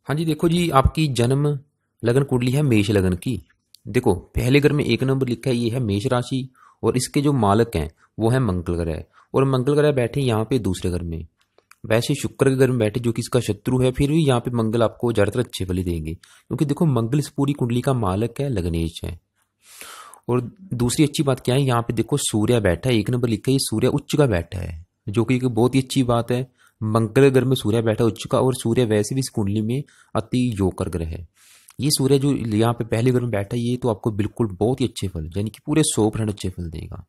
हाँ जी, देखो जी, आपकी जन्म लगन कुंडली है मेष लगन की। देखो, पहले घर में एक नंबर लिखा है, ये है मेष राशि। और इसके जो मालक हैं वो है मंगल ग्रह। और मंगल ग्रह बैठे यहाँ पे दूसरे घर में। वैसे शुक्र के घर में बैठे जो कि इसका शत्रु है, फिर भी यहाँ पे मंगल आपको ज्यादातर अच्छे फल ही देंगे, क्योंकि देखो मंगल इस पूरी कुंडली का मालक है, लग्नेश है। और दूसरी अच्छी बात क्या है, यहाँ पे देखो सूर्य बैठा है, एक नंबर लिखा है, ये सूर्य उच्च का बैठा है, जो कि एक बहुत ही अच्छी बात है। मंगल ग्रह में सूर्य बैठा उच्च का, और सूर्य वैसे भी इस कुंडली में अति योकर ग्रह है। ये सूर्य जो यहाँ पे पहले घर में बैठा है, ये तो आपको बिल्कुल बहुत ही अच्छे फल, यानी कि पूरे 100% अच्छे फल देगा।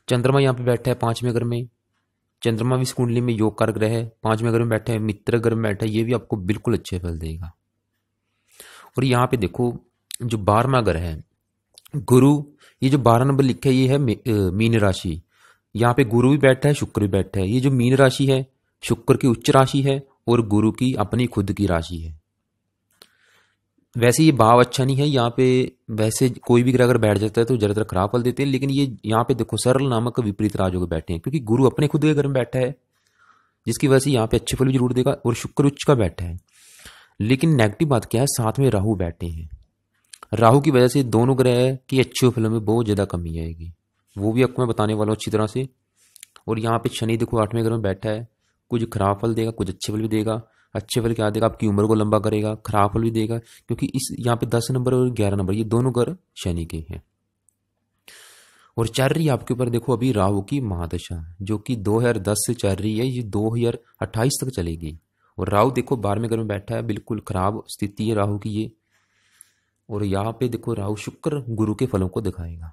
चंद्रमा यहाँ पे बैठा है पांचवें घर में। चंद्रमा भी इस कुंडली में योग कारक ग्रह है, पांचवें घर में बैठा है, मित्र घर में बैठा है, ये भी आपको बिल्कुल अच्छे फल देगा। और यहाँ पे देखो, जो 12वां घर है गुरु, ये जो 12 नंबर लिखा है, ये है मीन राशि। यहाँ पे गुरु भी बैठा है, शुक्र भी बैठा है। ये जो मीन राशि है, शुक्र की उच्च राशि है और गुरु की अपनी खुद की राशि है। वैसे ये भाव अच्छा नहीं है यहाँ पे। वैसे कोई भी ग्रह अगर बैठ जाता है तो ज्यादातर खराब फल देते हैं, लेकिन ये यहाँ पे देखो सरल नामक विपरीत राजयोग बैठे हैं, क्योंकि गुरु अपने खुद के घर में बैठा है, जिसकी वजह से यहाँ पे अच्छे फल भी जरूर देगा। और शुक्र उच्च का बैठा है। लेकिन नेगेटिव बात क्या है, साथ में राहु बैठे हैं। राहु की वजह से दोनों ग्रह की अच्छे फलों में बहुत ज्यादा कमी आएगी, वो भी आपको मैं बताने वाला हूँ अच्छी तरह से। और यहाँ पे शनि देखो 8वें घर में बैठा है, कुछ खराब फल देगा, कुछ अच्छे फल भी देगा। अच्छे फल क्या देगा, आपकी उम्र को लंबा करेगा। खराब फल भी देगा, क्योंकि इस यहाँ पे 10 नंबर और 11 नंबर ये दोनों घर शनि के हैं। और चल रही है आपके ऊपर देखो अभी राहु की महादशा, जो कि 2010 से चल रही है, ये 2028 तक चलेगी। और राहु देखो 12वें घर में बैठा है, बिल्कुल खराब स्थिति है राहु की ये। और यहाँ पे देखो राहु शुक्र गुरु के फलों को दिखाएगा।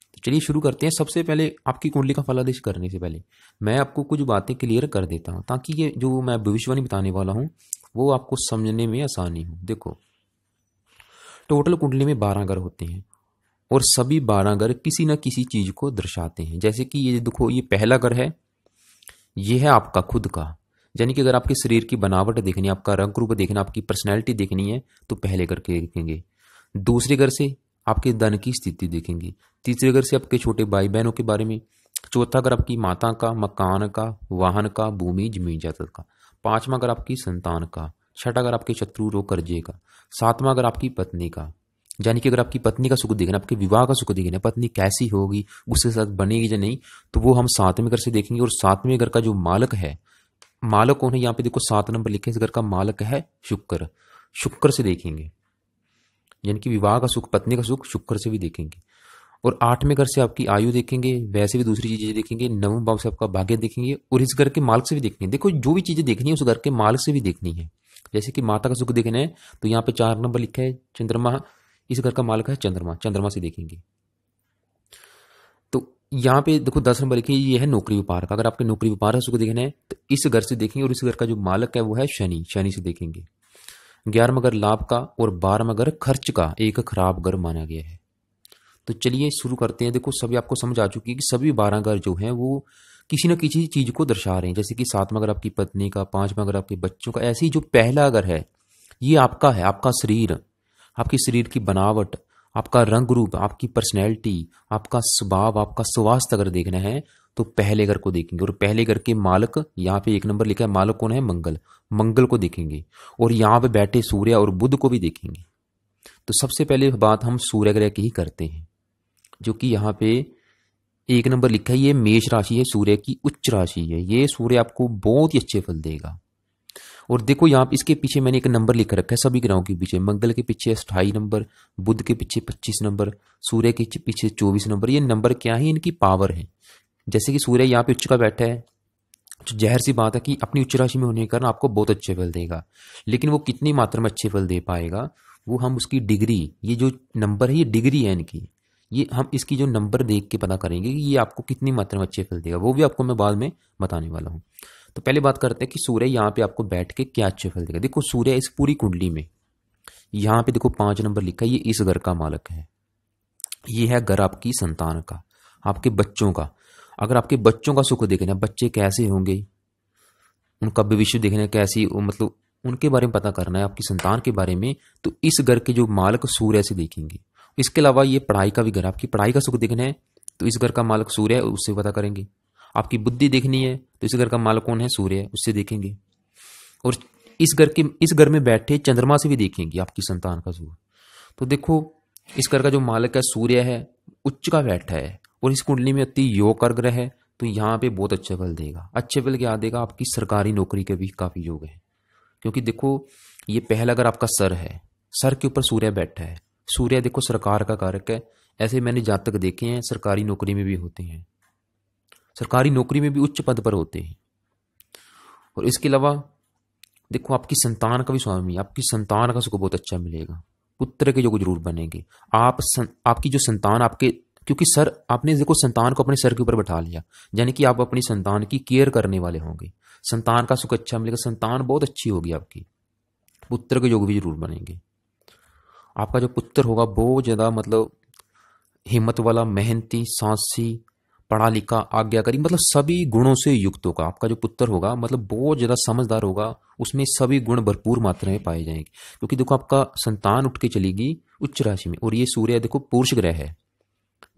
तो चलिए शुरू करते हैं। सबसे पहले आपकी कुंडली का फलादेश करने से पहले मैं आपको कुछ बातें क्लियर कर देता हूं, ताकि ये जो मैं भविष्यवाणी बताने वाला हूं वो आपको समझने में आसानी हो। देखो, टोटल कुंडली में 12 घर होते हैं, और सभी 12 घर किसी न किसी चीज को दर्शाते हैं। जैसे कि ये देखो, ये पहला घर है, ये है आपका खुद का। यानी कि अगर आपके शरीर की बनावट देखनी है, आपका रंग रूप देखना, आपकी पर्सनैलिटी देखनी है, तो पहले घर के देखेंगे। दूसरे घर से आपके धन की स्थिति देखेंगे। तीसरे घर से आपके छोटे भाई बहनों के बारे में। चौथा घर आपकी माता का, मकान का, वाहन का, भूमि जमीन जायदाद का। पांचवा घर आपकी संतान का। छठा घर आपके शत्रु रोग कर्जे का। सातवां घर आपकी पत्नी का। यानी कि अगर आपकी पत्नी का सुख देखना, आपके विवाह का सुख देखना, पत्नी कैसी होगी, उसके साथ बनेगी या नहीं, तो वो हम 7वें घर से देखेंगे। और 7वें घर का जो मालक है, मालक कौन है, यहाँ पे देखो 7 नंबर लिखे, इस घर का मालक है शुक्र। शुक्र से देखेंगे, यानी कि विवाह का सुख, पत्नी का सुख शुक्र से भी देखेंगे। और 8वें घर से आपकी आयु देखेंगे, वैसे भी दूसरी चीजें देखेंगे। 9वें भाव से आपका भाग्य देखेंगे, और इस घर के मालिक से भी देखेंगे। देखो, जो भी चीजें देखनी है उस घर के मालिक से भी देखनी है। जैसे कि माता का सुख देखना है, तो यहाँ पे 4 नंबर लिखा है चंद्रमा, इस घर का मालिक है चंद्रमा, चंद्रमा से देखेंगे। तो यहाँ पे देखो 10 नंबर लिखी, ये है नौकरी व्यापार का। अगर आपके नौकरी व्यापार का सुख देखना है तो इस घर से देखेंगे, और इस घर का जो मालिक है वो है शनि, शनि से देखेंगे। 11वां घर लाभ का, और 12वां घर खर्च का एक खराब घर माना गया है। तो चलिए शुरू करते हैं। देखो, सभी आपको समझ आ चुकी है कि सभी 12 घर जो हैं वो किसी न किसी चीज को दर्शा रहे हैं। जैसे कि 7वां घर आपकी पत्नी का, 5वां घर आपके बच्चों का। ऐसे ही जो पहला घर है, ये आपका है, आपका शरीर, आपके शरीर की बनावट, आपका रंग रूप, आपकी पर्सनैलिटी, आपका स्वभाव, आपका स्वास्थ्य अगर देखना है तो पहले घर को देखेंगे। और पहले घर के मालक, यहाँ पे 1 नंबर लिखा है, मालक कौन है, मंगल, मंगल को देखेंगे। और यहाँ पे बैठे सूर्य और बुध को भी देखेंगे। तो सबसे पहले बात हम सूर्य ग्रह की ही करते हैं, जो कि यहाँ पे 1 नंबर लिखा है, ये मेष राशि है, सूर्य की उच्च राशि है। ये सूर्य आपको बहुत ही अच्छे फल देगा। और देखो यहाँ पे इसके पीछे मैंने एक नंबर लिख रखा है सभी ग्रहों के पीछे। मंगल के पीछे 28 नंबर, बुध के पीछे 25 नंबर, सूर्य के पीछे 24 नंबर। ये नंबर क्या है, इनकी पावर है। जैसे कि सूर्य यहाँ पे उच्च का बैठा है, तो जाहिर सी बात है कि अपनी उच्च राशि में होने के कारण आपको बहुत अच्छे फल देगा। लेकिन वो कितनी मात्रा में अच्छे फल दे पाएगा, वो हम उसकी डिग्री, ये जो नंबर है ये डिग्री है इनकी, ये हम इसकी जो नंबर देख के पता करेंगे कि ये आपको कितनी मात्रा में अच्छे फल देगा। वो भी आपको मैं बाद में बताने वाला हूँ। तो पहले बात करते हैं कि सूर्य यहाँ पे आपको बैठ के क्या अच्छे फल देगा। देखो, सूर्य इस पूरी कुंडली में यहाँ पे देखो 5 नंबर लिखा है, ये इस घर का मालक है। ये है घर आपकी संतान का, आपके बच्चों का। अगर आपके बच्चों का सुख देखना है, बच्चे कैसे होंगे, उनका भविष्य देखना है, कैसी मतलब उनके बारे में पता करना है, आपकी संतान के बारे में, तो इस घर के जो मालक सूर्य से देखेंगे। इसके अलावा ये पढ़ाई का भी घर, आपकी पढ़ाई का सुख देखना है तो इस घर का मालक सूर्य है, उससे पता करेंगे। आपकी बुद्धि देखनी है तो इस घर का मालक कौन है, सूर्य है, उससे देखेंगे। और इस घर में बैठे चंद्रमा से भी देखेंगे आपकी संतान का सुख। तो देखो इस घर का जो मालिक है सूर्य है, उच्च का बैठा है और इस कुंडली में अति योग कर ग्रह है, तो यहाँ पे बहुत अच्छे फल देगा। अच्छे फल क्या देगा, आपकी सरकारी नौकरी के भी काफी योग है। क्योंकि देखो ये पहला अगर आपका सर है, सर के ऊपर सूर्य बैठा है। सूर्य देखो सरकार का कारक है। ऐसे मैंने जातक देखे हैं सरकारी नौकरी में भी होते हैं, सरकारी नौकरी में भी उच्च पद पर होते हैं। और इसके अलावा देखो आपकी संतान का भी स्वामी, आपकी संतान का सुख बहुत अच्छा मिलेगा, पुत्र के योग जरूर बनेंगे। आपकी जो संतान आपके, क्योंकि सर आपने देखो संतान को अपने सर के ऊपर बैठा लिया, यानी कि आप अपनी संतान की केयर करने वाले होंगे। संतान का सुख अच्छा मिलेगा, संतान बहुत अच्छी होगी आपकी, पुत्र के योग भी जरूर बनेंगे। आपका जो पुत्र होगा बहुत ज्यादा मतलब हिम्मत वाला, मेहनती, साहसी, पढ़ा लिखा, आज्ञाकारी, मतलब सभी गुणों से युक्त होगा। आपका जो पुत्र होगा मतलब बहुत ज्यादा समझदार होगा, उसमें सभी गुण भरपूर मात्रा में पाए जाएंगे। क्योंकि देखो आपका संतान उठ के चलेगी उच्च राशि में, और ये सूर्य देखो पुरुष ग्रह है,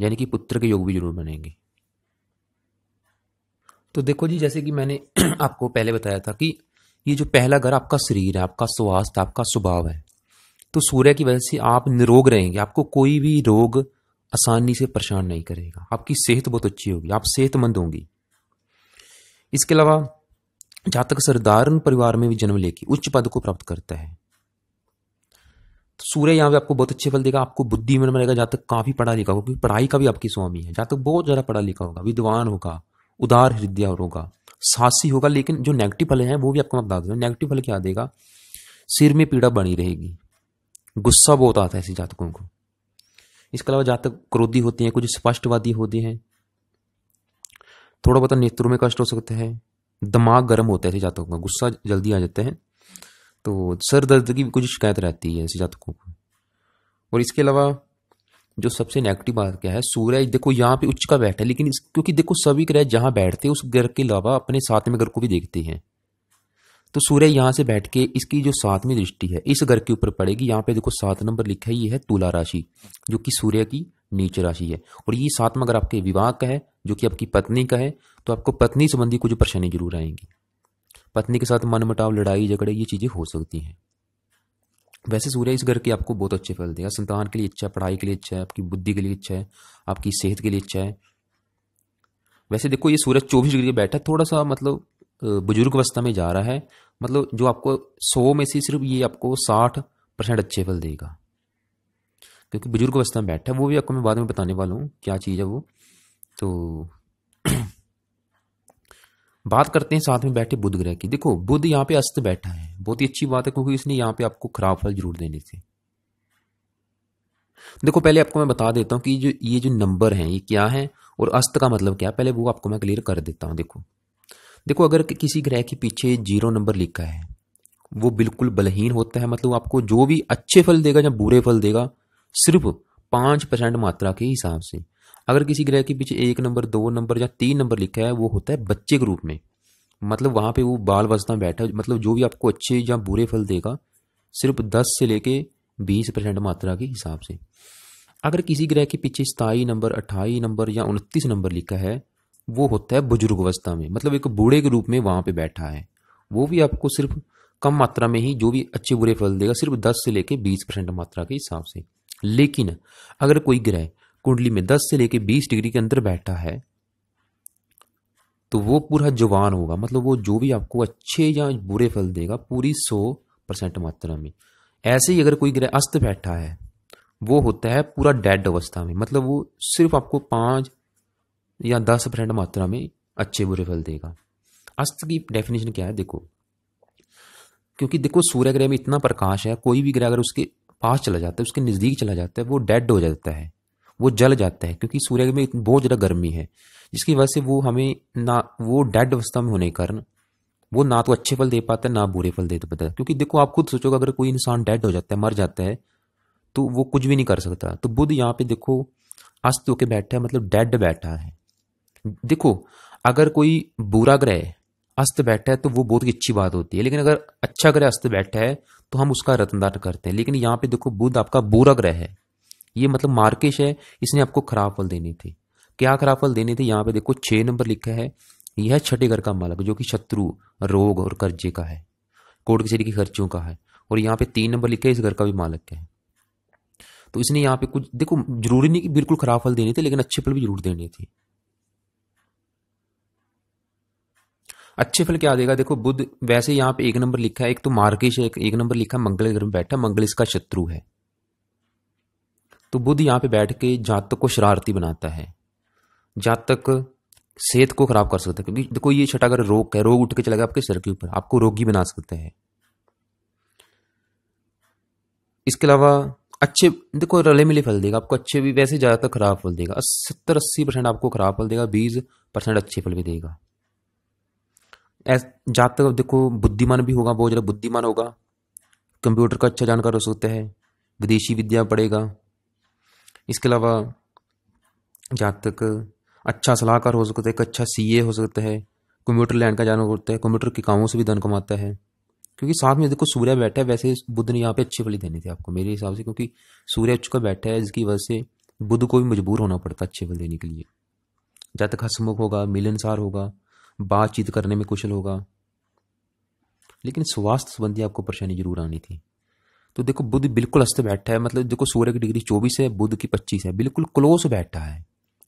यानी कि पुत्र के योग भी जरूर बनेंगे। तो देखो जी जैसे कि मैंने आपको पहले बताया था कि ये जो पहला घर आपका शरीर है, आपका स्वास्थ्य, आपका स्वभाव है, तो सूर्य की वजह से आप निरोग रहेंगे। आपको कोई भी रोग आसानी से परेशान नहीं करेगा, आपकी सेहत बहुत अच्छी होगी, आप सेहतमंद होंगी। इसके अलावा जातक साधारण परिवार में भी जन्म लेके उच्च पद को प्राप्त करता है, तो सूर्य यहाँ पे आपको बहुत अच्छे फल देगा। आपको बुद्धिमान बनेगा, जातक काफी पढ़ा लिखा होगा, पढ़ाई का भी आपकी स्वामी है। जातक बहुत ज्यादा पढ़ा लिखा होगा, विद्वान होगा, उदार हृदय होगा, साहसी होगा। लेकिन जो नेगेटिव फल है वो भी आपको मैं बता दूं, नेगेटिव फल क्या देगा, सिर में पीड़ा बनी रहेगी, गुस्सा बहुत आता है ऐसे जातकों को। इसके अलावा जातक क्रोधी होते हैं, कुछ स्पष्टवादी होते हैं, थोड़ा बहुत नेत्रों में कष्ट हो सकता है, दिमाग गर्म होता है ऐसे जातकों का, गुस्सा जल्दी आ जाता है, तो सर दर्द की भी कुछ शिकायत रहती है ऐसे जातकों को। और इसके अलावा जो सबसे नेगेटिव बात क्या है, सूर्य देखो यहाँ पे उच्च का बैठा है, लेकिन क्योंकि देखो सभी ग्रह जहां बैठते हैं उस ग्रह के अलावा अपने साथ में ग्रह को भी देखते हैं, तो सूर्य यहां से बैठ के इसकी जो 7वीं दृष्टि है इस ग्रह के ऊपर पड़ेगी। यहाँ पे देखो 7 नंबर लिखा है, ये है तुला राशि, जो कि सूर्य की नीच राशि है। और ये 7वां अगर आपके विवाह का है, जो कि आपकी पत्नी का है, तो आपको पत्नी संबंधी कुछ परेशानी जरूर आएंगी। पत्नी के साथ मनमुटाव, लड़ाई झगड़े, ये चीजें हो सकती हैं। वैसे सूर्य इस घर के आपको बहुत अच्छे फल देगा। संतान के लिए अच्छा है, पढ़ाई के लिए अच्छा है, आपकी बुद्धि के लिए अच्छा है, आपकी सेहत के लिए अच्छा है। वैसे देखो ये सूरज 24 डिग्री बैठा है, थोड़ा सा मतलब बुजुर्ग अवस्था में जा रहा है, मतलब जो आपको 100 में से सिर्फ ये आपको 60% अच्छे फल देगा, क्योंकि बुजुर्ग अवस्था में बैठा है। वो भी आपको मैं बाद में बताने वाला हूँ क्या चीज़ है वो। तो बात करते हैं साथ में बैठे बुध ग्रह की। देखो बुध यहाँ पे अस्त बैठा है, बहुत ही अच्छी बात है, क्योंकि इसने यहाँ पे आपको खराब फल जरूर देने थे। देखो पहले आपको मैं बता देता हूँ कि ये जो नंबर हैं ये क्या है और अस्त का मतलब क्या है, पहले वो आपको मैं क्लियर कर देता हूँ। देखो अगर किसी ग्रह के पीछे 0 नंबर लिखा है वो बिल्कुल बलहीन होता है, मतलब आपको जो भी अच्छे फल देगा या बुरे फल देगा सिर्फ 5% मात्रा के हिसाब से। अगर किसी ग्रह के पीछे 1 नंबर, 2 नंबर या 3 नंबर लिखा है वो होता है बच्चे के रूप में, मतलब वहां पे वो बाल अवस्था में बैठा है, मतलब जो भी आपको अच्छे या बुरे फल देगा सिर्फ 10 से लेके 20% मात्रा के हिसाब से। अगर किसी ग्रह के पीछे 27 नंबर, 28 नंबर या 29 नंबर लिखा है वो होता है बुजुर्ग अवस्था में, मतलब एक बूढ़े के रूप में वहां पे बैठा है, वो भी आपको सिर्फ कम मात्रा में ही जो भी अच्छे बुरे फल देगा सिर्फ 10 से लेके 20% मात्रा के हिसाब से। लेकिन अगर कोई ग्रह कुंडली में 10 से लेके 20 डिग्री के अंदर बैठा है तो वो पूरा जवान होगा, मतलब वो जो भी आपको अच्छे या बुरे फल देगा पूरी 100% मात्रा में। ऐसे ही अगर कोई ग्रह अस्त बैठा है वो होता है पूरा डेड अवस्था में, मतलब वो सिर्फ आपको 5 या 10% मात्रा में अच्छे बुरे फल देगा। अस्त की डेफिनेशन क्या है देखो, क्योंकि देखो सूर्य ग्रह में इतना प्रकाश है, कोई भी ग्रह अगर उसके पास चला जाता है, उसके नजदीक चला जाता है, वो डेड हो जाता है, वो जल जाता है, क्योंकि सूर्य में बहुत ज्यादा गर्मी है, जिसकी वजह से वो हमें ना, वो डेड अवस्था में होने के कारण वो ना तो अच्छे फल दे पाता है ना बुरे फल दे पाता है। क्योंकि देखो आप खुद सोचोगे अगर कोई इंसान डेड हो जाता है, मर जाता है, तो वो कुछ भी नहीं कर सकता। तो बुध यहाँ पे देखो अस्त होके बैठा है, मतलब डेड बैठा है। देखो अगर कोई बुरा ग्रह अस्त बैठा है तो वो बहुत ही अच्छी बात होती है, लेकिन अगर अच्छा ग्रह अस्त बैठा है तो हम उसका रत्नदान करते हैं। लेकिन यहाँ पे देखो बुध आपका बुरा ग्रह है, ये मतलब मार्केश है, इसने आपको खराब फल देने थे। क्या खराब फल देने थे, यहाँ पे देखो 6 नंबर लिखा है, यह 6ठे घर का मालक जो कि शत्रु, रोग और कर्जे का है। कोर्ट कचहरी के खर्चों का है, और यहाँ पे 3 नंबर लिखा है इस घर का भी मालिक है। तो इसने यहाँ पे कुछ देखो, जरूरी नहीं कि बिल्कुल खराब फल देने थे, लेकिन अच्छे फल भी जरूर देने थे। अच्छे फल क्या देगा, देखो बुध वैसे यहाँ पे 1 नंबर लिखा है, एक तो मार्केश है, एक नंबर लिखा है मंगल घर में बैठा, मंगल इसका शत्रु है। तो बुध यहाँ पे बैठ के जातक को शरारती बनाता है, जातक सेहत को खराब कर सकता है, क्योंकि देखो ये छठा घर रोग है, रोग उठ के चला गया आपके सर के ऊपर, आपको रोगी बना सकता है। इसके अलावा अच्छे देखो रले मिले फल देगा आपको, अच्छे भी वैसे ज्यादातर खराब फल देगा, 70-80% आपको खराब फल देगा, 20% अच्छे फल भी देगा। जातक देखो बुद्धिमान भी होगा, बहुत ज्यादा बुद्धिमान होगा, कंप्यूटर का अच्छा जानकार हो सकता है, विदेशी विद्या पढ़ेगा। इसके अलावा जातक अच्छा सलाहकार हो सकता है, एक अच्छा सीए हो सकता है, कंप्यूटर लैंड का जानवर होता है, कंप्यूटर के कामों से भी धन कमाता है, क्योंकि साथ में देखो सूर्य बैठा है। वैसे बुध ने यहाँ पे अच्छी फली देनी थी आपको मेरे हिसाब से, क्योंकि सूर्य उच्च का बैठा है, जिसकी वजह से बुध को भी मजबूर होना पड़ता है अच्छे फल देने के लिए। जातक हंसमुख होगा, मिलनसार होगा, बातचीत करने में कुशल होगा, लेकिन स्वास्थ्य संबंधी आपको परेशानी जरूर आनी थी। तो देखो बुध बिल्कुल अस्त बैठा है, मतलब देखो सूर्य की डिग्री 24 है, बुध की 25 है, बिल्कुल क्लोज बैठा है,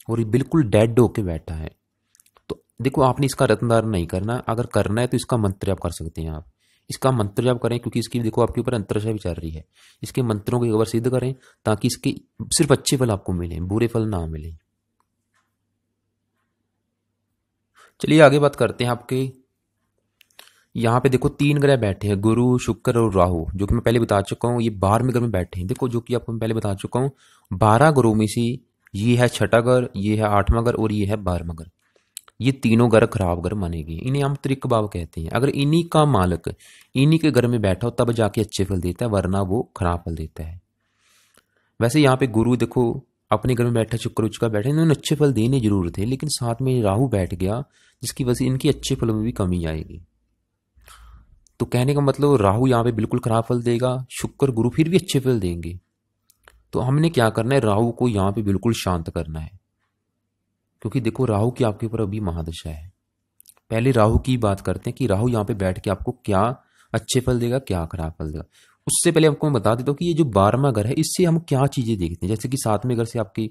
और ये बिल्कुल डेड होके बैठा है। तो देखो आपने इसका रत्नदान नहीं करना, अगर करना है तो इसका मंत्र जाप कर सकते हैं आप, इसका मंत्र जाप करें, क्योंकि इसकी देखो आपके ऊपर अंतरदशा भी चल रही है, इसके मंत्रों को एक बार सिद्ध करें, ताकि इसके सिर्फ अच्छे फल आपको मिले, बुरे फल ना मिले। चलिए आगे बात करते हैं आपके। यहाँ पे देखो 3 ग्रह बैठे हैं, गुरु शुक्र और राहु, जो कि मैं पहले बता चुका हूँ, ये 12वें घर में बैठे हैं। देखो जो कि आपको मैं पहले बता चुका हूँ, 12 ग्रहों में से ये है छठा घर, ये है 8वां घर, और ये है 12वां घर। ये तीनों ग्रह खराब ग्रह मानेगी, इन्हें हम त्रिक भाव कहते हैं। अगर इन्हीं का मालक इन्हीं के घर में बैठा हो तब जाके अच्छे फल देता है, वरना वो खराब फल देता है। वैसे यहाँ पे गुरु देखो अपने घर में बैठा, शुक्र उच्च का बैठा, इन्होंने अच्छे फल देने जरूर थे, लेकिन साथ में राहु बैठ गया, जिसकी वजह से इनकी अच्छे फलों में भी कमी आएगी। तो कहने का मतलब राहु यहाँ पे बिल्कुल खराब फल देगा, शुक्र गुरु फिर भी अच्छे फल देंगे। तो हमने क्या करना है, राहु को यहाँ पे बिल्कुल शांत करना है, क्योंकि देखो राहु की आपके ऊपर अभी महादशा है। पहले राहु की बात करते हैं कि राहु यहाँ पे बैठ के आपको क्या अच्छे फल देगा, क्या खराब फल देगा। उससे पहले आपको मैं बता देता हूँ कि ये जो 12वां घर है, इससे हम क्या चीजें देखते हैं। जैसे कि 7वें घर से आपकी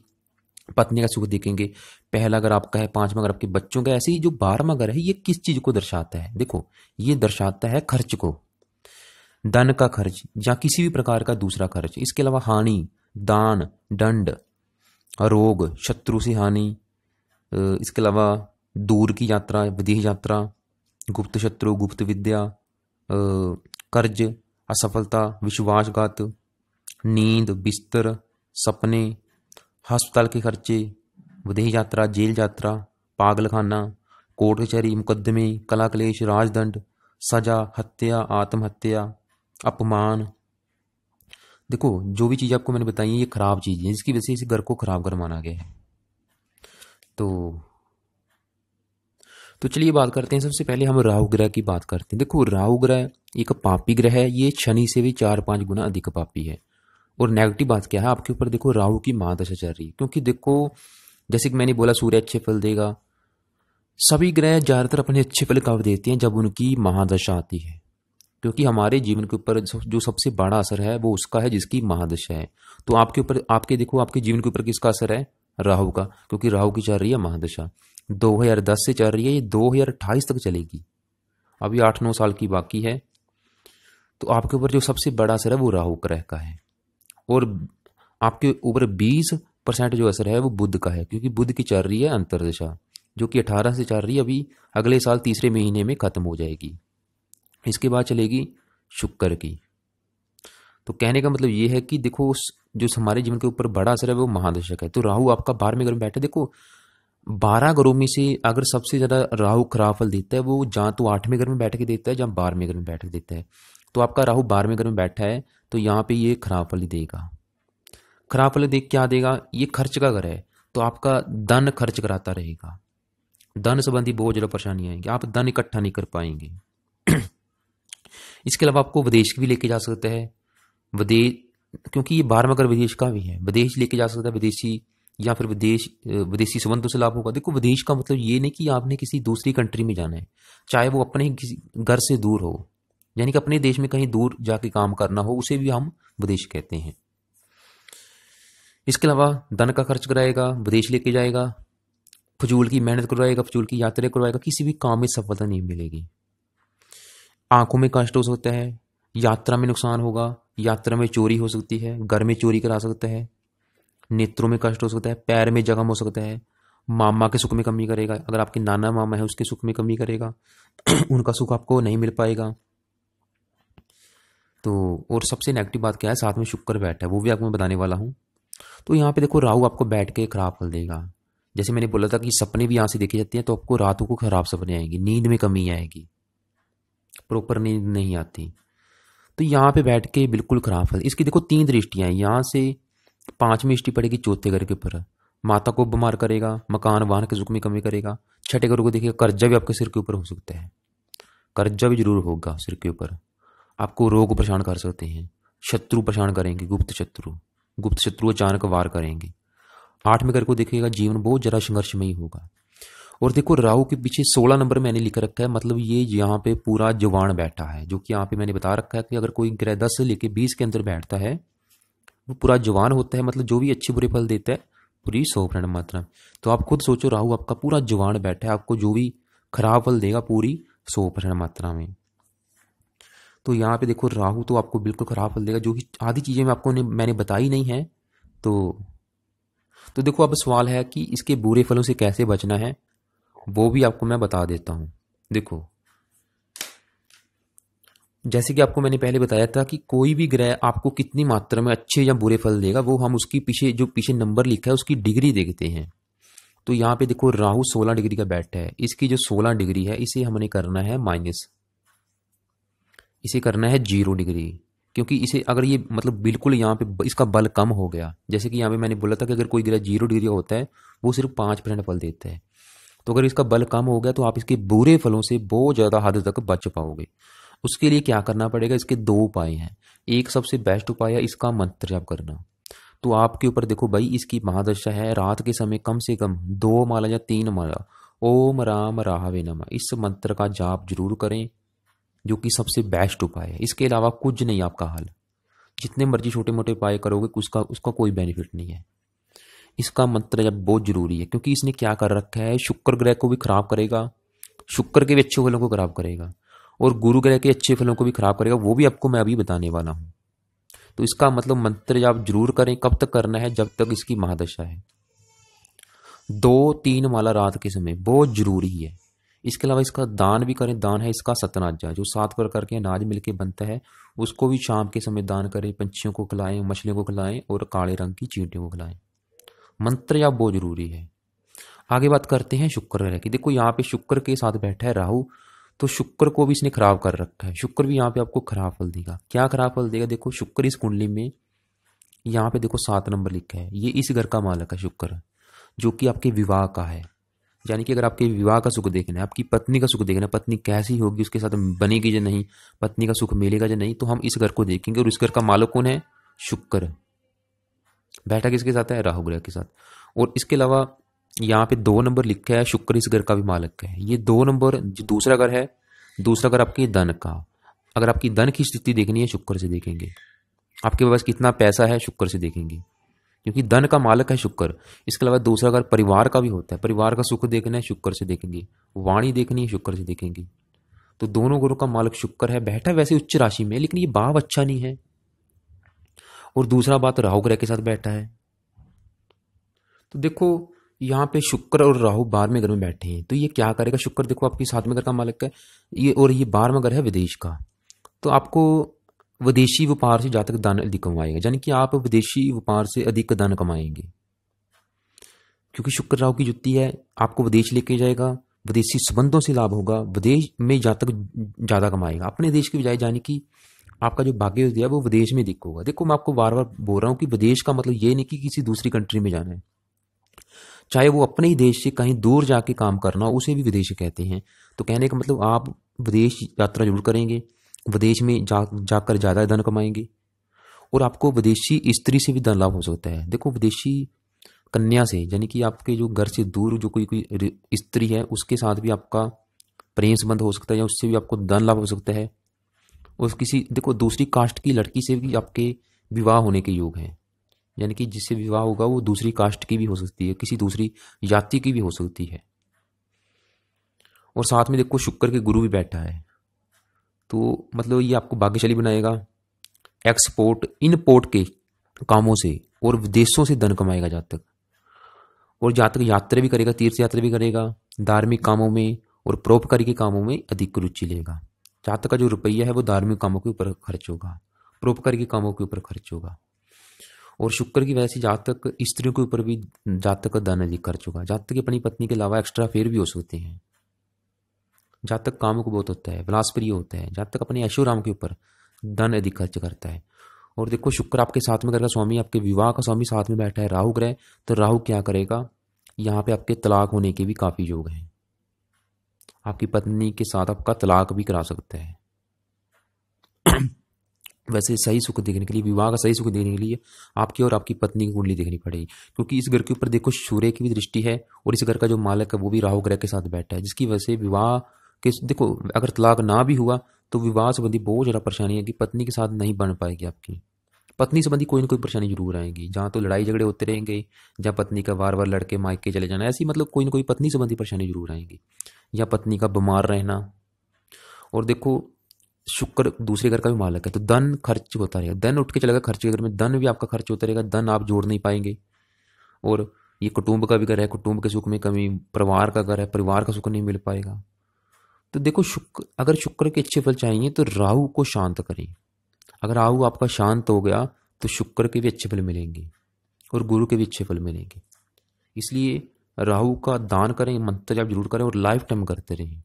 पत्नी का सुख देखेंगे, पहला घर आपका है, 5वां घर आपके बच्चों का। ऐसे ही जो 12वां घर है, ये किस चीज को दर्शाता है, देखो ये दर्शाता है खर्च को, धन का खर्च या किसी भी प्रकार का दूसरा खर्च। इसके अलावा हानि, दान, दंड, रोग, शत्रु से हानि, इसके अलावा दूर की यात्रा, विदेश यात्रा, गुप्त शत्रु, गुप्त विद्या, कर्ज, असफलता, विश्वासघात, नींद, बिस्तर, सपने, अस्पताल के खर्चे, विदेश यात्रा, जेल यात्रा, पागलखाना, कोर्ट कचहरी, मुकदमे, कला क्लेश, राजदंड, सजा, हत्या, आत्महत्या, अपमान। देखो जो भी चीज आपको मैंने बताई है, ये खराब चीज है, जिसकी वजह से इस घर को खराब घर माना गया है। तो चलिए बात करते हैं। सबसे पहले हम राहु ग्रह की बात करते हैं। देखो राहु ग्रह एक पापी ग्रह है, ये शनि से भी 4-5 गुना अधिक पापी है। और नेगेटिव बात क्या है आपके ऊपर, देखो राहु की महादशा चल रही है, क्योंकि देखो जैसे कि मैंने बोला सूर्य अच्छे फल देगा। सभी ग्रह ज्यादातर अपने अच्छे फल कब देते हैं, जब उनकी महादशा आती है, क्योंकि हमारे जीवन के ऊपर जो सबसे बड़ा असर है वो उसका है जिसकी महादशा है। तो आपके ऊपर आपके देखो आपके जीवन के ऊपर किसका असर है, राहु का, क्योंकि राहु की चल रही है महादशा, 2010 से चल रही है, ये 2028 तक चलेगी, अभी 8-9 साल की बाकी है। तो आपके ऊपर जो सबसे बड़ा असर है वो राहु ग्रह का है, और आपके ऊपर 20% जो असर है वो बुध का है, क्योंकि बुध की चल रही है अंतरदशा, जो कि 18 से चल रही है, अभी अगले साल तीसरे महीने में खत्म हो जाएगी। इसके बाद चलेगी शुक्र की। तो कहने का मतलब ये है कि देखो जो हमारे जीवन के ऊपर बड़ा असर है वो महादशक है। तो राहु आपका 12वें घर में बैठे, देखो 12 घरों में से अगर सबसे ज्यादा राहु खराब फल देता है, वो जहाँ तो 8वें घर में बैठ के देता है, जहाँ 12वें घर में बैठ के देता है। तो आपका राहु 12वें घर में बैठा है, तो यहाँ पे ये खराब फल देगा। खराब फल देख क्या देगा, ये खर्च का घर है, तो आपका धन खर्च कराता रहेगा, धन संबंधी बहुत ज्यादा परेशानी आएंगी, आप धन इकट्ठा नहीं कर पाएंगे। इसके अलावा आपको विदेश भी लेके जा सकता है, विदेश, क्योंकि ये 12वां घर विदेश का भी है, विदेश लेके जा सकता है, विदेशी या फिर विदेशी संबंधों से लाभ होगा। देखो विदेश का मतलब ये नहीं कि आपने किसी दूसरी कंट्री में जाना है, चाहे वो अपने ही किसी घर से दूर हो, यानी कि अपने देश में कहीं दूर जाके काम करना हो उसे भी हम विदेश कहते हैं। इसके अलावा धन का खर्च कराएगा, विदेश लेके जाएगा, फजूल की मेहनत करवाएगा, फजूल की यात्रा करवाएगा, किसी भी काम में सफलता नहीं मिलेगी। आंखों में कष्ट हो सकता है, यात्रा में नुकसान होगा, यात्रा में चोरी हो सकती है, घर में चोरी करा सकता है, नेत्रों में कष्ट हो सकता है, पैर में जख्म हो सकता है, मामा के सुख में कमी करेगा, अगर आपके नाना मामा है उसके सुख में कमी करेगा उनका सुख आपको नहीं मिल पाएगा। तो और सबसे नेगेटिव बात क्या है, साथ में शुक्र बैठा है, वो भी आपको मैं बताने वाला हूँ। तो यहाँ पे देखो राहु आपको बैठ के खराब फल देगा। जैसे मैंने बोला था कि सपने भी यहाँ से देखे जाते हैं, तो आपको रातों को खराब सपने आएंगे, नींद में कमी आएगी, प्रॉपर नींद नहीं आती। तो यहाँ पे बैठ के बिल्कुल खराब फल। इसकी देखो 3 दृष्टियां हैं, यहाँ से 5वीं दृष्टि पड़ेगी चौथे घर के ऊपर, माता को बीमार करेगा, मकान वाहन के सुख में कमी करेगा। छठे घर को देखिए, कर्जा भी आपके सिर के ऊपर हो सकता है, कर्जा भी जरूर होगा सिर के ऊपर, आपको रोग परेशान कर सकते हैं, शत्रु परेशान करेंगे, गुप्त शत्रु अचानक वार करेंगे। 8वें घर को देखिएगा, जीवन बहुत ज़्यादा संघर्षमयी होगा। और देखो राहु के पीछे 16 नंबर मैंने लिख रखा है, मतलब ये यहाँ पे पूरा जवान बैठा है, जो कि यहाँ पे मैंने बता रखा है कि अगर कोई ग्रह 10 से लेके 20 के अंदर बैठता है वो पूरा जवान होता है, मतलब जो भी अच्छे बुरे फल देता है पूरी 100% मात्रा। तो आप खुद सोचो, राहु आपका पूरा जवान बैठा है, आपको जो भी खराब फल देगा पूरी 100% मात्रा में। तो यहाँ पे देखो राहु तो आपको बिल्कुल खराब फल देगा, जो कि आधी चीज़ें मैं आपको मैंने बताई नहीं है। तो देखो अब सवाल है कि इसके बुरे फलों से कैसे बचना है, वो भी आपको मैं बता देता हूँ। देखो जैसे कि आपको मैंने पहले बताया था कि कोई भी ग्रह आपको कितनी मात्रा में अच्छे या बुरे फल देगा, वो हम उसकी पीछे नंबर लिखा है उसकी डिग्री देखते हैं। तो यहाँ पे देखो राहु 16 डिग्री का बैठा है, इसकी जो 16 डिग्री है इसे हमने करना है माइनस, इसे करना है 0 डिग्री, क्योंकि इसे अगर ये मतलब बिल्कुल यहाँ पे इसका बल कम हो गया, जैसे कि यहाँ पे मैंने बोला था कि अगर कोई ग्रह 0 डिग्री का होता है वो सिर्फ 5% फल देता है। तो अगर इसका बल कम हो गया तो आप इसके बुरे फलों से बहुत ज़्यादा हद तक बच पाओगे। उसके लिए क्या करना पड़ेगा, इसके 2 उपाय हैं। एक सबसे बेस्ट उपाय है इसका मंत्र जाप करना। तो आपके ऊपर देखो भाई, इसकी महादशा है, रात के समय कम से कम 2 माला या 3 माला ओम राम राहवे नमः इस मंत्र का जाप जरूर करें, जो कि सबसे बेस्ट उपाय है। इसके अलावा कुछ नहीं आपका हाल, जितने मर्जी छोटे मोटे उपाय करोगे उसका कोई बेनिफिट नहीं है। इसका मंत्र जब बहुत जरूरी है, क्योंकि इसने क्या कर रखा है, शुक्र ग्रह को भी खराब करेगा, शुक्र के भी अच्छे फलों को खराब करेगा, और गुरु ग्रह के अच्छे फलों को भी खराब करेगा, वो भी आपको मैं अभी बताने वाला हूं। तो इसका मतलब मंत्र जाप जरूर करें। कब तक करना है, जब तक इसकी महादशा है। 2-3 माला रात के समय बहुत जरूरी है। इसके अलावा इसका दान भी करें, दान है इसका सतनाजा, जो 7 प्रकार के अनाज मिलके बनता है, उसको भी शाम के समय दान करें, पंछियों को खिलाएं, मछलियों को खिलाएं और काले रंग की चींटियों को खिलाएं। मंत्र जाप बहुत जरूरी है। आगे बात करते हैं शुक्र ग्रह की। देखो यहाँ पे शुक्र के साथ बैठा है राहु, तो शुक्र को भी इसने खराब कर रखा है। शुक्र भी यहाँ पे आपको खराब फल देगा। क्या खराब फल देगा, देखो शुक्र इस कुंडली में यहाँ पे देखो 7 नंबर लिखा है, ये इस घर का मालक है शुक्र, जो कि आपके विवाह का है। यानी कि अगर आपके विवाह का सुख देखना है, आपकी पत्नी का सुख देखना है, पत्नी कैसी होगी, उसके साथ बनेगी या नहीं, पत्नी का सुख मिलेगा या नहीं, तो हम इस घर को देखेंगे। और इस घर का मालक कौन है, शुक्र। बैठा किसके साथ है, राहु ग्रह के साथ। और इसके अलावा यहाँ पे 2 नंबर लिखा है, शुक्र इस घर का भी मालक है। ये 2 नंबर जो दूसरा घर है, दूसरा घर आपके धन का। अगर आपकी धन की स्थिति देखनी है, शुक्र से देखेंगे। आपके पास कितना पैसा है, शुक्र से देखेंगे, क्योंकि धन का मालक है शुक्र। इसके अलावा दूसरा घर परिवार का भी होता है, परिवार का सुख देखना है, शुक्र से देखेंगे। वाणी देखनी है, शुक्र से देखेंगे। तो दोनों घरों का मालक शुक्र है। बैठा वैसे उच्च राशि में, लेकिन ये भाव अच्छा नहीं है। और दूसरा बात, राहु ग्रह के साथ बैठा है। तो देखो यहाँ पे शुक्र और राहु 12वें घर में बैठे हैं, तो ये क्या करेगा, शुक्र देखो आपकी 7वें घर का मालक है ये, और ये 12वां घर है विदेश का। तो आपको विदेशी व्यापार से ज्यादा धन अधिक कमाएगा, यानी कि आप विदेशी व्यापार से अधिक धन कमाएंगे, क्योंकि शुक्र राहु की युति है। आपको विदेश लेके जाएगा, विदेशी संबंधों से लाभ होगा, विदेश में ज्यादा कमाएगा अपने देश की बजाय। यानी कि आपका जो भाग्य है वो विदेश में दिख होगा। देखो मैं आपको बार बार बोल रहा हूँ कि विदेश का मतलब ये नहीं कि किसी दूसरी कंट्री में जाना है, चाहे वो अपने ही देश से कहीं दूर जाके काम करना हो, उसे भी विदेश कहते हैं। तो कहने का मतलब आप विदेश यात्रा जरूर करेंगे, विदेश में जाकर ज़्यादा धन कमाएंगे, और आपको विदेशी स्त्री से भी धन लाभ हो सकता है। देखो विदेशी कन्या से, यानी कि आपके जो घर से दूर जो कोई स्त्री है, उसके साथ भी आपका प्रेम संबंध हो सकता है, या उससे भी आपको धन लाभ हो सकता है। और किसी देखो दूसरी कास्ट की लड़की से भी आपके विवाह होने के योग हैं, यानी कि जिससे विवाह होगा वो दूसरी कास्ट की भी हो सकती है, किसी दूसरी जाति की भी हो सकती है। और साथ में देखो शुक्र के गुरु भी बैठा है, तो मतलब ये आपको भाग्यशाली बनाएगा। एक्सपोर्ट इनपोर्ट के कामों से और विदेशों से धन कमाएगा जातक। और जातक यात्रा भी करेगा, तीर्थ यात्रा भी करेगा, धार्मिक कामों में और परोपकारी के कामों में अधिक रुचि लेगा। जातक का जो रुपया है वो धार्मिक कामों के ऊपर खर्च होगा, परोपकारी के कामों के ऊपर खर्च होगा। और शुक्र की वजह से जातक स्त्रियों के ऊपर भी जातक का धन अधिक खर्च होगा। जातक की अपनी पत्नी के अलावा एक्स्ट्रा अफेयर भी हो सकते हैं। जातक कामों को बहुत होता है, विलासप्रिय होता है। जातक अपने ऐशोराम के ऊपर धन अधिक खर्च करता है। और देखो शुक्र आपके साथ में करेगा स्वामी, आपके विवाह का स्वामी साथ में बैठा है राहु ग्रह, तो राहु क्या करेगा, यहाँ पे आपके तलाक होने के भी काफी योग हैं। आपकी पत्नी के साथ आपका तलाक भी करा सकता है। वैसे सही सुख देखने के लिए, विवाह का सही सुख देखने के लिए आपकी और आपकी पत्नी की कुंडली देखनी पड़ेगी, क्योंकि इस घर के ऊपर देखो सूर्य की भी दृष्टि है और इस घर का जो मालिक है वो भी राहु ग्रह के साथ बैठा है, जिसकी वजह से विवाह के देखो अगर तलाक ना भी हुआ तो विवाह संबंधी बहुत ज़्यादा परेशानी है कि पत्नी के साथ नहीं बन पाएगी। आपकी पत्नी संबंधी कोई ना कोई परेशानी जरूर आएगी, जहाँ तो लड़ाई झगड़े होते रहेंगे, जहाँ पत्नी का बार बार लड़के मायके चले जाना, ऐसी मतलब कोई ना कोई पत्नी संबंधी परेशानी जरूर आएंगी, या पत्नी का बीमार रहना। और देखो शुक्र दूसरे घर का भी मालक है, तो धन खर्च होता रहेगा, धन उठ के चलेगा खर्च के घर में, धन भी आपका खर्च होता रहेगा, धन आप जोड़ नहीं पाएंगे। और ये कुटुंब का भी घर है, कुटुंब के सुख में कमी, परिवार का घर है, परिवार का सुख नहीं मिल पाएगा। तो देखो शुक्र, अगर शुक्र के अच्छे फल चाहिए तो राहु को शांत करें। अगर राहु आपका शांत हो गया तो शुक्र के भी अच्छे फल मिलेंगे और गुरु के भी अच्छे फल मिलेंगे। इसलिए राहु का दान करें, मंत्र जाप जरूर करें और लाइफ टाइम करते रहें।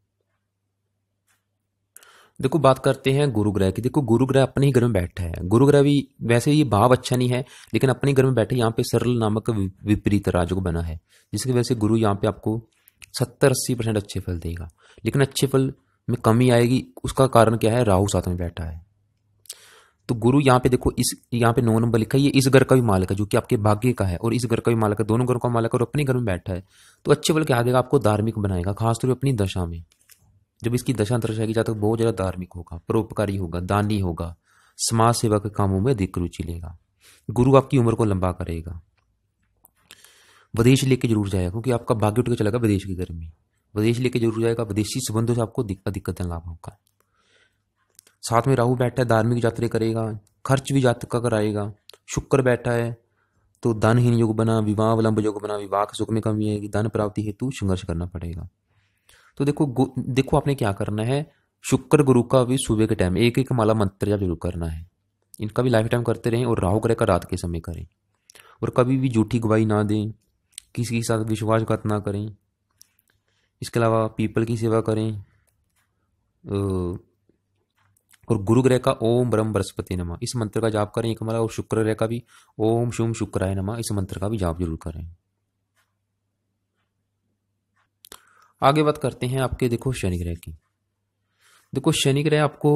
देखो बात करते हैं गुरु ग्रह की। देखो गुरु ग्रह अपने ही घर में बैठा है। गुरु ग्रह भी वैसे ये भाव अच्छा नहीं है, लेकिन अपने घर में बैठे यहाँ पे सरल नामक विपरीत राजयोग बना है, जिसकी वजह से गुरु यहाँ पे आपको 70-80% अच्छे फल देगा। लेकिन अच्छे फल में कमी आएगी, उसका कारण क्या है, राहु साथ में बैठा है। तो गुरु यहाँ पे देखो, इस यहाँ पे 9 नंबर लिखा है, ये इस घर का भी मालिक है जो कि आपके भाग्य का है, और इस घर का भी मालिक है, दोनों घरों का मालिक है, और अपने घर में बैठा है। तो अच्छे फल क्या देगा, आपको धार्मिक बनाएगा, खासतौर पर अपनी दशा में। जब इसकी दशा दर्शाएगी जातक बहुत ज्यादा धार्मिक होगा, परोपकारी होगा, दानी होगा, समाज सेवा के कामों में अधिक रुचि लेगा। गुरु आपकी उम्र को लंबा करेगा। विदेश लेके जरूर जाएगा, क्योंकि आपका भाग्य उठ के चलेगा विदेश की घर में, विदेश लेके जरूर जाएगा। विदेशी संबंधों से आपको दिक्कत लाभ होगा। साथ में राहु बैठा है, धार्मिक यात्रा करेगा, खर्च भी जातक का कराएगा। शुक्र बैठा है तो धनहीन योग बना, विवाह विलंब योग बना, विवाह के सुख में कमी आएगी, धन प्राप्ति हेतु संघर्ष करना पड़ेगा। तो देखो आपने क्या करना है, शुक्र गुरु का भी सुबह के टाइम एक एक माला मंत्र जाप जरूर करना है। इनका भी लाइफ टाइम करते रहें, और राहु ग्रह का रात के समय करें। और कभी भी झूठी गवाही ना दें, किसी के साथ विश्वासघात ना करें। इसके अलावा पीपल की सेवा करें। और गुरु ग्रह का ओम ब्रह्म बृहस्पति नमः इस मंत्र का जाप करें एक माला, और शुक्र ग्रह का भी ओम शुम शुक्राय नमः इस मंत्र का भी जाप जरूर करें। आगे बात करते हैं आपके देखो शनि ग्रह की। देखो शनि ग्रह आपको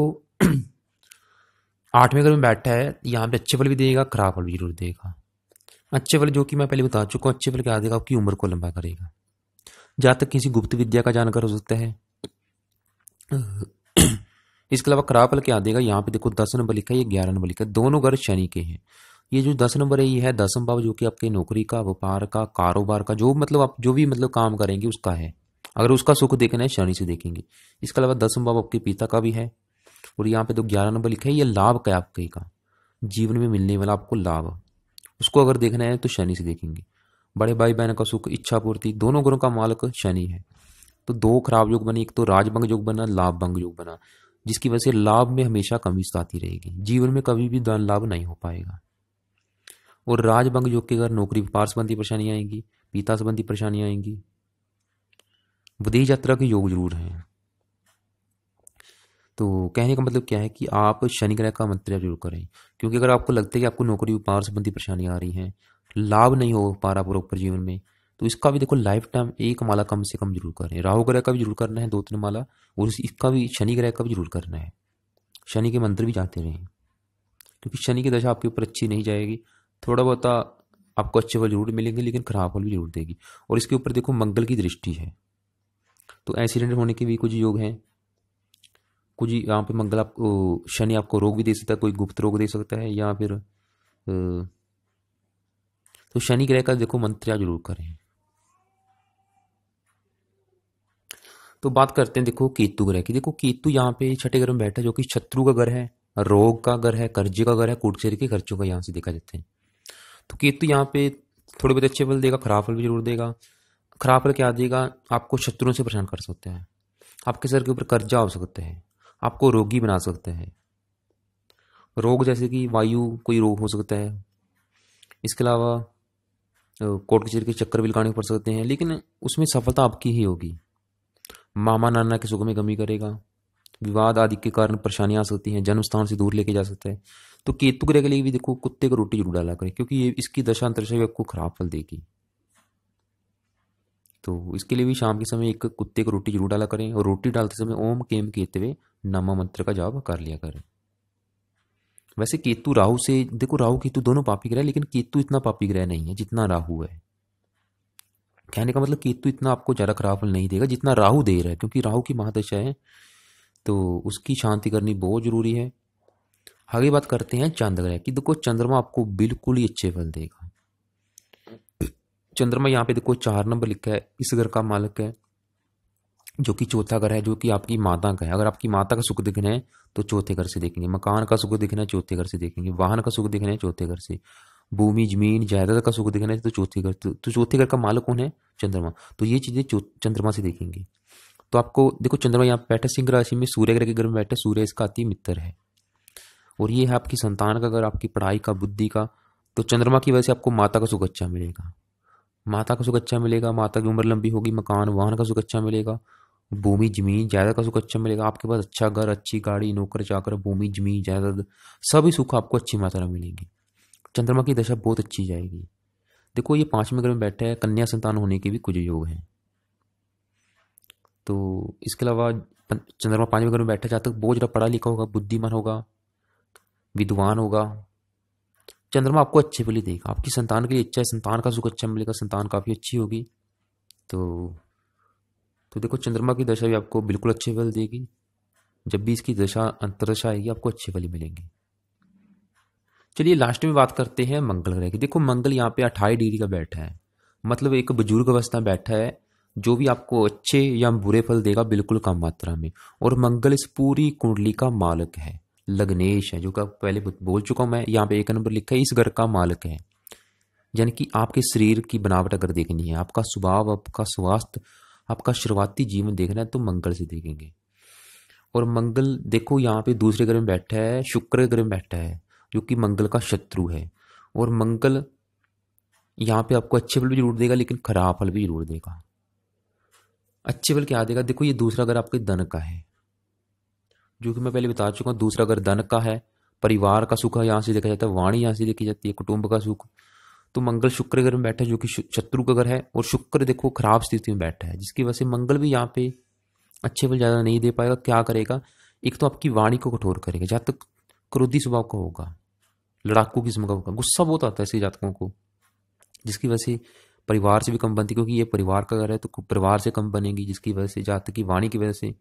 8वें घर में बैठा है, यहाँ पे अच्छे फल भी देगा, खराब फल भी जरूर देगा। अच्छे फल जो कि मैं पहले बता चुका हूँ, अच्छे फल क्या देगा, आपकी उम्र को लंबा करेगा। जहाँ तक किसी गुप्त विद्या का जानकार हो सकता है। इसके अलावा खराब फल क्या देगा, यहाँ पे देखो 10 नंबर लिखा है, ये 11 नंबर लिखा है, दोनों घर शनि के हैं। ये जो 10 नंबर है ये है 10th भाव, जो कि आपके नौकरी का, व्यापार का, कारोबार का, जो मतलब आप जो भी मतलब काम करेंगे उसका है। अगर उसका सुख देखना है शनि से देखेंगे। इसके अलावा 10th भाव आपके पिता का भी है। और यहाँ पे तो 11 नंबर लिखा है, ये लाभ का आपके का, जीवन में मिलने वाला आपको लाभ, उसको अगर देखना है तो शनि से देखेंगे। बड़े भाई बहन का सुख, इच्छा पूर्ति, दोनों ग्रहों का मालक शनि है। तो 2 खराब योग बने, एक तो राजभंग योग बना, लाभ भंग योग बना, जिसकी वजह से लाभ में हमेशा कमी आती रहेगी, जीवन में कभी भी धन लाभ नहीं हो पाएगा। और राजभंग योग के अगर नौकरी व्यापार संबंधी परेशानी आएंगी, पिता संबंधी परेशानी आएंगी, विदेश यात्रा के योग जरूर हैं। तो कहने का मतलब क्या है कि आप शनि ग्रह का मंत्र जरूर करें, क्योंकि अगर आपको लगता है कि आपको नौकरी व्यापार संबंधी परेशानी आ रही है, लाभ नहीं हो पा रहा प्रॉपर जीवन में, तो इसका भी देखो लाइफ टाइम एक माला कम से कम जरूर करें। राहु ग्रह का भी जरूर करना है 2-3 माला, और इसका भी शनि ग्रह का भी जरूर करना है। शनि के मंत्र भी जाते रहें, क्योंकि शनि की दशा आपके ऊपर अच्छी नहीं जाएगी। थोड़ा बहुत आपको अच्छे फल जरूर मिलेंगे, लेकिन खराब फल भी जरूर देगी। और इसके ऊपर देखो मंगल की दृष्टि है, तो एक्सीडेंट होने के भी कुछ योग हैं, कुछ यहाँ पे मंगल आपको, शनि आपको रोग भी दे सकता है, कोई गुप्त रोग दे सकता है, या फिर तो शनि ग्रह का देखो मंत्र जरूर करें। तो बात करते हैं देखो केतु ग्रह की। देखो केतु यहाँ पे छठे घर में बैठा है, जो कि शत्रु का घर है, रोग का घर है, कर्जे का घर है, कोर्ट कचहरी के खर्चों का यहाँ से देखा जाते हैं। तो केतु यहाँ पे थोड़े बहुत अच्छे फल देगा, खराब फल भी जरूर देगा। खराब फल क्या देगा, आपको शत्रुओं से परेशान कर सकता है, आपके सर के ऊपर कर्जा हो सकता है, आपको रोगी बना सकता है। रोग जैसे कि वायु कोई रोग हो सकता है। इसके अलावा कोर्ट कचहरी के चक्कर भी लगाने पड़ सकते हैं, लेकिन उसमें सफलता आपकी ही होगी। मामा नाना के सुख में कमी करेगा। विवाद आदि के कारण परेशानियां आ सकती हैं, जन्म स्थान से दूर लेके जा सकता है। तो केतु ग्रह के लिए भी देखो कुत्ते को रोटी जरूर डाला करें, क्योंकि ये इसकी दशा अंतरशा भी आपको खराब फल देगी। तो इसके लिए भी शाम के समय एक कुत्ते को रोटी जरूर डाला करें, और रोटी डालते समय ओम केम केतवे नमा मंत्र का जाप कर लिया करें। वैसे केतु राहु से, देखो राहु केतु दोनों पापी ग्रह है, लेकिन केतु इतना पापी ग्रह नहीं है जितना राहु है। कहने का मतलब केतु इतना आपको ज्यादा खराब फल नहीं देगा जितना राहु दे रहा है, क्योंकि राहु की महादशा है, तो उसकी शांति करनी बहुत जरूरी है। आगे बात करते हैं चंद्र ग्रह की। देखो चंद्रमा आपको बिल्कुल ही अच्छे फल देगा। चंद्रमा यहाँ पे देखो 4 नंबर लिखा है, इस घर का मालिक है, जो कि चौथा घर है, जो कि आपकी माता का है। अगर आपकी माता का सुख दिखना है तो चौथे घर से देखेंगे, मकान का सुख दिखना है चौथे घर से देखेंगे, वाहन का सुख दिखना है चौथे घर से, भूमि जमीन जायदाद का सुख दिखना है तो चौथे घर। तो चौथे घर का मालिक कौन है, चंद्रमा। तो ये चीजें चंद्रमा से देखेंगे। तो आपको देखो चंद्रमा यहाँ बैठा सिंह राशि में, सूर्य ग्रह के घर में बैठा, सूर्य इसका अति मित्र है, और ये है आपकी संतान का घर, आपकी पढ़ाई का, बुद्धि का। तो चंद्रमा की वजह से आपको माता का सुख अच्छा मिलेगा, माता का सुख अच्छा मिलेगा, माता की उम्र लंबी होगी, मकान वाहन का सुख अच्छा मिलेगा, भूमि जमीन जायदाद का सुख अच्छा मिलेगा, आपके पास अच्छा घर, अच्छी गाड़ी, नौकर चाकर, भूमि जमीन जायदाद सभी सुख आपको अच्छी मात्रा में मिलेंगे। चंद्रमा की दशा बहुत अच्छी जाएगी। देखो ये 5वें घर में बैठा है, कन्या संतान होने के भी कुछ योग हैं। तो इसके अलावा चंद्रमा 5वें घर में बैठा, जहाँ तक बहुत ज़्यादा पढ़ा लिखा होगा, बुद्धिमान होगा, विद्वान होगा, चंद्रमा आपको अच्छे फल ही देगा। आपकी संतान के लिए अच्छा है, संतान का सुख अच्छा मिलेगा, संतान काफ़ी अच्छी होगी। तो देखो चंद्रमा की दशा भी आपको बिल्कुल अच्छे फल देगी। जब भी इसकी दशा अंतरदशा आएगी आपको अच्छे फल ही मिलेंगे। चलिए लास्ट में बात करते हैं मंगल ग्रह की। देखो मंगल यहाँ पे 28 डिग्री का बैठा है, मतलब एक बुजुर्ग अवस्था में बैठा है, जो भी आपको अच्छे या बुरे फल देगा बिल्कुल कम मात्रा में। और मंगल इस पूरी कुंडली का मालिक है, लग्नेश है, जो कि पहले बोल चुका हूं मैं। यहाँ पे 1 नंबर लिखा है, इस घर का मालिक है। यानी कि आपके शरीर की बनावट अगर देखनी है, आपका स्वभाव, आपका स्वास्थ्य, आपका शुरुआती जीवन देखना है, तो मंगल से देखेंगे। और मंगल देखो यहाँ पे दूसरे घर में बैठा है, शुक्र ग्रह में बैठा है, जो कि मंगल का शत्रु है। और मंगल यहाँ पे आपको अच्छे फल भी जरूर देगा, लेकिन खराब फल भी जरूर देगा। अच्छे फल क्या देगा, देखो ये दूसरा घर आपके धन का है, जो कि मैं पहले बता चुका हूँ। दूसरा घर धन का है, परिवार का सुख यहाँ से देखा जाता है, वाणी यहाँ से देखी जाती है, कुटुंब का सुख। तो मंगल शुक्र घर में बैठा है, जो कि शत्रु का घर है, और शुक्र देखो खराब स्थिति में बैठा है, जिसकी वजह से मंगल भी यहाँ पे अच्छे फल ज्यादा नहीं दे पाएगा। क्या करेगा, एक तो आपकी वाणी को कठोर करेगा, जहां तक क्रोधी स्वभाव का होगा, लड़ाकू किस्म का होगा, गुस्सा बहुत आता है ऐसे जातकों को, जिसकी वजह से परिवार से भी कम बनती, क्योंकि ये परिवार का घर है तो परिवार से कम बनेगी, जिसकी वजह से जातक की वाणी की वजह से।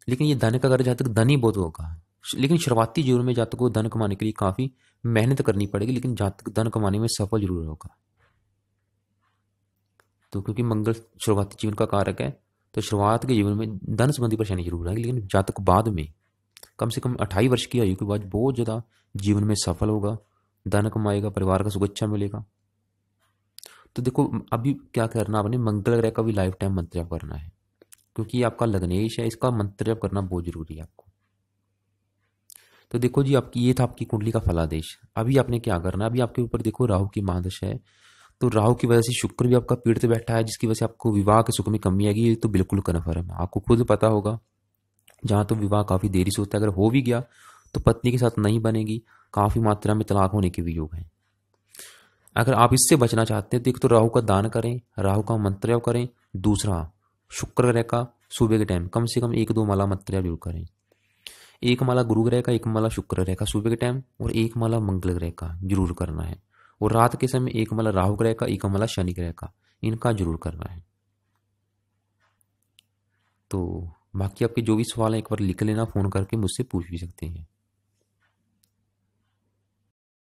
लेकिन ये धन का घर, जातक धन ही बहुत होगा, लेकिन शुरुआती जीवन में जातक को धन कमाने के लिए काफी मेहनत करनी पड़ेगी, लेकिन जातक धन कमाने में सफल जरूर होगा। तो क्योंकि मंगल शुरुआती जीवन का कारक है, तो शुरुआत के जीवन में धन संबंधी परेशानी जरूर आएगी, लेकिन जातक बाद में कम से कम 28 वर्ष की आयु के बाद बहुत ज़्यादा जीवन में सफल होगा, धन कमाएगा, परिवार का सुख अच्छा मिलेगा। तो देखो अभी क्या करना, आपने मंगल ग्रह का भी लाइफ टाइम मंत्र जप करना है, क्योंकि ये आपका लग्नेश है, इसका मंत्र जप करना बहुत जरूरी है आपको। तो देखो जी, आपकी ये था आपकी कुंडली का फलादेश। अभी आपने क्या करना है, अभी आपके ऊपर देखो राहु की महादशा है, तो राहु की वजह से शुक्र भी आपका पीड़ित बैठा है, जिसकी वजह से आपको विवाह के सुख में कमी आएगी। ये तो बिल्कुल कन्फर्म है, आपको खुद पता होगा। जहाँ तो विवाह काफ़ी देरी से होता है, अगर हो भी गया तो पत्नी के साथ नहीं बनेगी, काफ़ी मात्रा में तलाक होने के भी योग हैं। अगर आप इससे बचना चाहते हैं तो एक तो राहु का दान करें, राहु का मंत्र जप करें, दूसरा शुक्र ग्रह का सुबह के टाइम कम से कम 1-2 माला मंत्र जप जरूर करें। 1 माला गुरु ग्रह का, 1 माला शुक्र ग्रह का सुबह के टाइम, और 1 माला मंगल ग्रह का जरूर करना है। और रात के समय 1 माला राहु ग्रह का, 1 माला शनि ग्रह का, इनका जरूर करना है। तो बाकी आपके जो भी सवाल हैं एक बार लिख लेना, फ़ोन करके मुझसे पूछ भी सकते हैं।